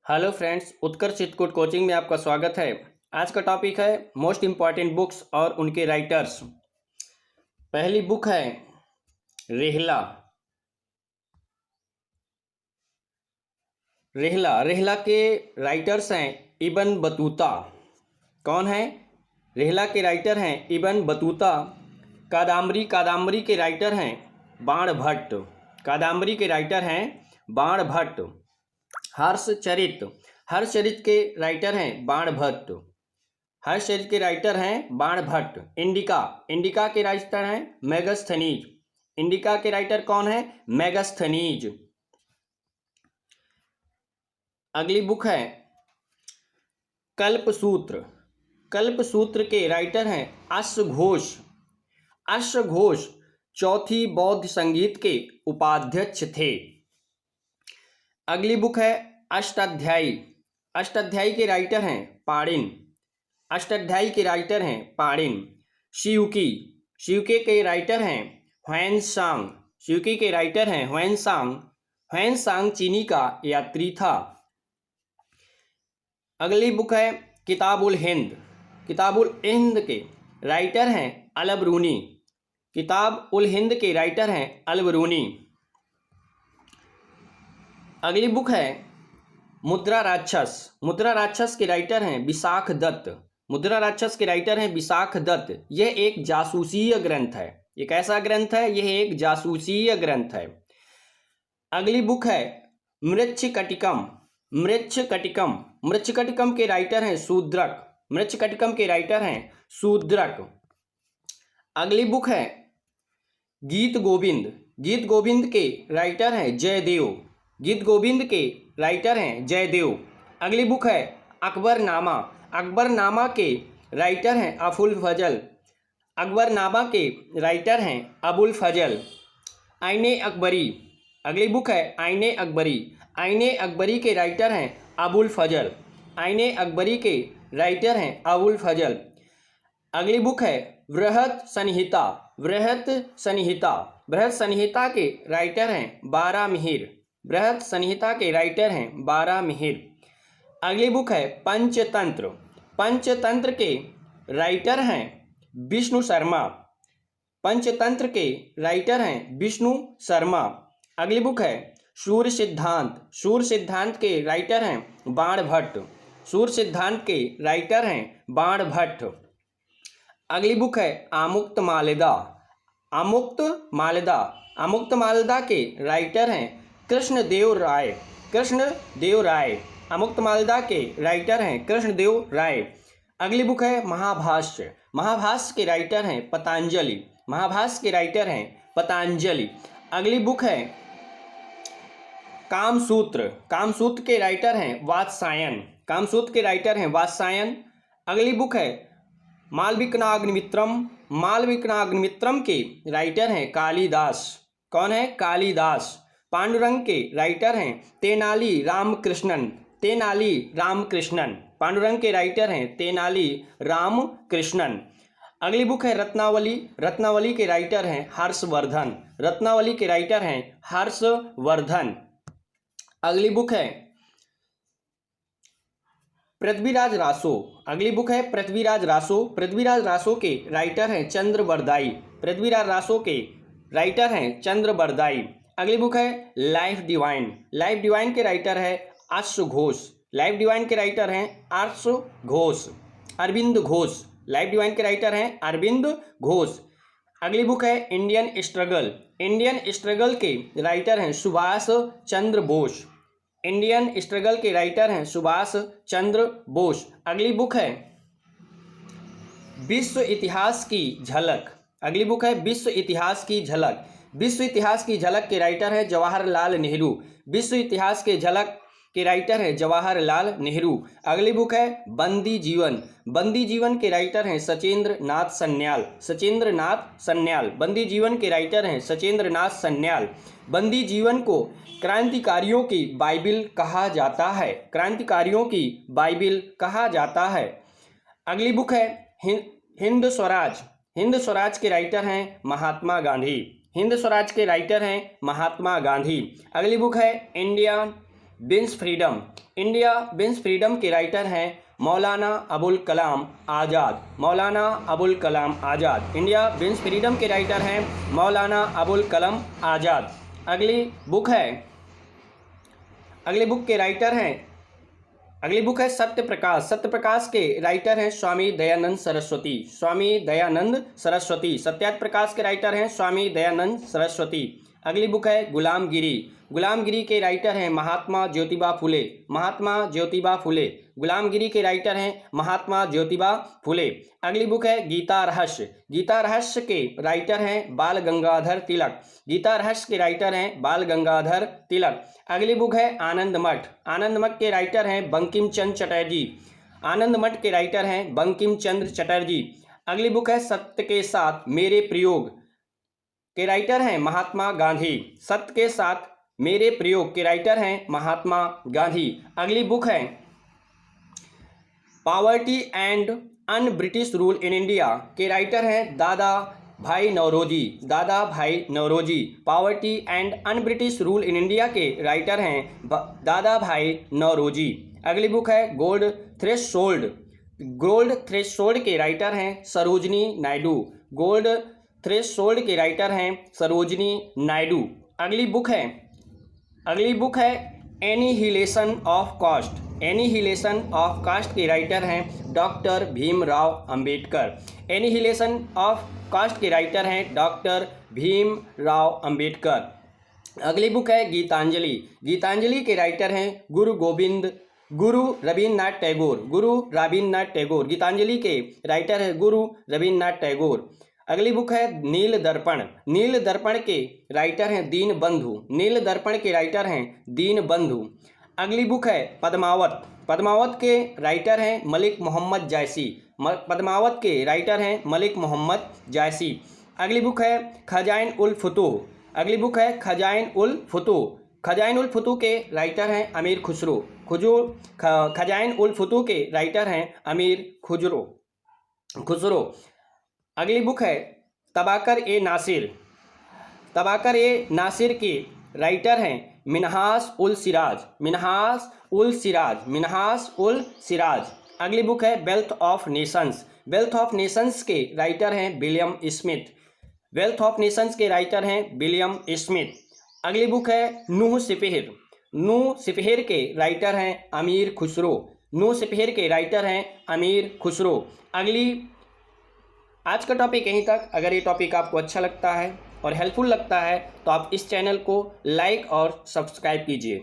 Hello friends, उत्कर्ष Chitrakoot coaching में आपका स्वागत है। आज का टॉपिक है मोस्ट इम्पॉर्टेंट बुक्स और उनके राइटर्स। पहली बुक है रेहला। रेहला के राइटर्स हैं इब्न बतूता। कौन है? रेहला के राइटर हैं इब्न बतूता। कादम्बरी के राइटर हैं बाणभट्ट। कादम्बरी के राइटर हैं बाणभट्ट। हर्षचरित के राइटर हैं बाणभट्ट। हर्षचरित के राइटर हैं बाणभट्ट। इंडिका के राइटर हैं मेगस्थनीज। इंडिका के राइटर कौन है? मेगस्थनीज। अगली बुक है कल्पसूत्र। कल्पसूत्र के राइटर हैं अश्वघोष। अश्वघोष चौथी बौद्ध संगीत के उपाध्यक्ष थे। अगली बुक है अष्टाध्यायी। अष्टाध्यायी के राइटर हैं पाणिन। अष्टाध्यायी के राइटर हैं पाणिन। शिवकी के राइटर हैं ह्वेनसांग। शिवकी के राइटर हैं ह्वेनसांग। ह्वेनसांग चीनी का यात्री था। अगली बुक है किताबुल हिंद। किताबुल हिंद के राइटर हैं अलबरूनी। किताब उल हिंद के राइटर हैं अलबरूनी। अगली बुक है मुद्रा राक्षस। मुद्रा राक्षस के राइटर हैं विशाख दत्त। मुद्रा राक्षस के राइटर हैं विशाख दत्त। यह एक जासूसीय ग्रंथ है। ये कैसा ग्रंथ है? यह एक जासूसीय ग्रंथ है। अगली बुक है मृच्छकटिकम। मृच्छकटिकम के राइटर हैं शूद्रक। मृच्छकटिकम के राइटर हैं शूद्रक। अगली बुक है गीत गोविंद। गीत गोविंद के राइटर हैं जयदेव। गीत गोविंद के राइटर हैं जयदेव। अगली बुक है अकबरनामा। अकबरनामा के राइटर हैं अबुल फजल। अकबरनामा के राइटर हैं अबुल फजल। आईने अकबरी। अगली बुक है आईने अकबरी। आईने अकबरी के राइटर हैं अबुल फजल। आईने अकबरी के राइटर हैं अबुल फजल। अगली बुक है बृहत संहिता। बृहत संहिता। बृहत संहिता के राइटर हैं बारामिहिर। बृहत संहिता के राइटर हैं बारामिहिर। अगली बुक है पंचतंत्र। पंचतंत्र के राइटर हैं विष्णु शर्मा। पंचतंत्र के राइटर हैं विष्णु शर्मा। अगली बुक है सूर्य सिद्धांत। सूर्य सिद्धांत के राइटर हैं बाणभट्ट। सूर्य सिद्धांत के राइटर हैं बाणभट्ट। अगली बुक है आमुक्तमाल्यदा। आमुक्तमाल्यदा के राइटर हैं कृष्णदेव राय। कृष्णदेव राय। आमुक्तमाल्यदा के राइटर हैं कृष्णदेव राय। अगली बुक है महाभाष्य। महाभाष्य के राइटर हैं पतंजलि। महाभाष्य के राइटर हैं पतंजलि। अगली बुक है कामसूत्र। कामसूत्र के राइटर हैं वात्स्यायन। कामसूत्र के राइटर हैं वात्स्यायन। अगली बुक है मालविकाग्निमित्रम। मालविकाग्निमित्रम के राइटर हैं कालिदास। कौन है? कालिदास। पांडुरंग के राइटर हैं तेनाली रामकृष्णन। तेनाली रामकृष्णन। पांडुरंग के राइटर हैं तेनाली रामकृष्णन। अगली बुक है रत्नावली। रत्नावली के राइटर हैं हर्षवर्धन। रत्नावली के राइटर हैं हर्षवर्धन। अगली बुक है पृथ्वीराज रासो। अगली बुक है पृथ्वीराज रासो। पृथ्वीराज रासो के राइटर हैं चंद्रबरदाई। पृथ्वीराज रासो के राइटर हैं चंद्रबरदाई। अगली बुक है लाइफ डिवाइन। लाइफ डिवाइन के राइटर है अश्व घोष। लाइफ डिवाइन के राइटर हैं अश्व घोष। अरविंद घोष। लाइफ डिवाइन के राइटर हैं अरविंद घोष। अगली बुक है इंडियन स्ट्रगल। इंडियन स्ट्रगल के राइटर हैं सुभाष चंद्र बोस। इंडियन स्ट्रगल के राइटर हैं सुभाष चंद्र बोस। अगली बुक है विश्व इतिहास की झलक। अगली बुक है विश्व इतिहास की झलक। विश्व इतिहास की झलक के राइटर है जवाहरलाल नेहरू। विश्व इतिहास के झलक के राइटर है जवाहरलाल नेहरू। अगली बुक है बंदी जीवन। बंदी जीवन के राइटर हैं सचेंद्र नाथ सन्याल। सचेंद्र नाथ सन्याल। बंदी जीवन के राइटर हैं सचेंद्र नाथ सन्याल। बंदी जीवन को क्रांतिकारियों की बाइबिल कहा जाता है। क्रांतिकारियों की बाइबिल कहा जाता है। अगली बुक है हिंद स्वराज। हिंद स्वराज के राइटर हैं महात्मा गांधी। हिंद स्वराज के राइटर हैं महात्मा गांधी। अगली बुक है wins freedom, India wins freedom के राइटर हैं Maulana Abul Kalam Azad, Maulana Abul Kalam Azad. India wins freedom के राइटर हैं मौलाना अबुल कलाम आज़ाद। अगली बुक के राइटर हैं, अगली बुक है सत्य प्रकाश। सत्य प्रकाश के राइटर हैं स्वामी दयानंद सरस्वती, स्वामी दयानंद सरस्वती। सत्यार्थ प्रकाश के राइटर हैं स्वामी दयानंद सरस्वती। अगली बुक है गुलामगिरी। गुलामगिरी के राइटर हैं महात्मा ज्योतिबा फुले, महात्मा ज्योतिबा फुले। गुलामगिरी के राइटर हैं महात्मा ज्योतिबा फुले। अगली बुक है गीता रहस्य। गीता रहस्य के राइटर हैं बाल गंगाधर तिलक, गीता रहस्य के राइटर हैं बाल गंगाधर तिलक। अगली बुक है आनंद मठ। आनंद मठ के राइटर हैं बंकिम चंद्र चटर्जी, आनंद मठ के राइटर हैं बंकिम चंद्र चटर्जी। अगली बुक है सत्य के साथ मेरे प्रयोग के राइटर हैं महात्मा गांधी, सत्य के साथ मेरे प्रयोग के राइटर हैं महात्मा गांधी। अगली बुक है poverty and un British rule in India के राइटर हैं Dadabhai Naoroji, Dadabhai Naoroji. Poverty and un British rule in India के राइटर हैं दादा भाई नौरोजी। अगली बुक है गोल्ड थ्रेशोल्ड। गोल्ड थ्रेशोल्ड के राइटर हैं सरोजनी नायडू, गोल्ड थ्रेशोल्ड के राइटर हैं सरोजनी नायडू। अगली बुक है annihilation of caste. Annihilation of caste के राइटर हैं doctor Bhimrao Ambedkar, annihilation of caste के राइटर हैं डॉक्टर भीमराव अंबेडकर। अगली बुक है गीतांजलि। गीतांजलि के राइटर हैं गुरु रवीन्द्रनाथ टैगोर, गुरु रवीन्द्रनाथ टैगोर। गीतांजलि के राइटर हैं गुरु रवीन्द्रनाथ टैगोर। अगली बुक है नील दर्पण। नील दर्पण के राइटर हैं दीनबंधु, नील दर्पण के राइटर हैं दीनबंधु। अगली बुक है पद्मावत। पद्मावत के राइटर हैं मलिक मोहम्मद जायसी, पद्मावत के राइटर हैं मलिक मोहम्मद जायसी। अगली बुक है खजाइन उल फुतूह। अगली बुक है खजाइन उल फुतूह। खजाइन उल फुतूह के राइटर हैं अमीर खुसरो, खजाइन उल फुतूह के राइटर हैं अमीर खुसरो। अगली बुक है तबाकर ए नासिर। तबाकर ए नासिर के राइटर हैं मिन्हास उल सिराज, मिन्हास उल सिराज, मिन्हास उल सिराज। अगली बुक है wealth of Nations. Wealth of Nations के राइटर हैं William Smith, wealth of Nations के राइटर हैं विलियम स्मिथ। अगली बुक है नूह सिपहर। नूह सिपहर के राइटर हैं अमीर खुसरो, नूह सिपहर के राइटर हैं अमीर खुसरो। आज का टॉपिक यहीं तक। अगर ये टॉपिक आपको अच्छा लगता है और हेल्पफुल लगता है तो आप इस चैनल को लाइक और सब्सक्राइब कीजिए।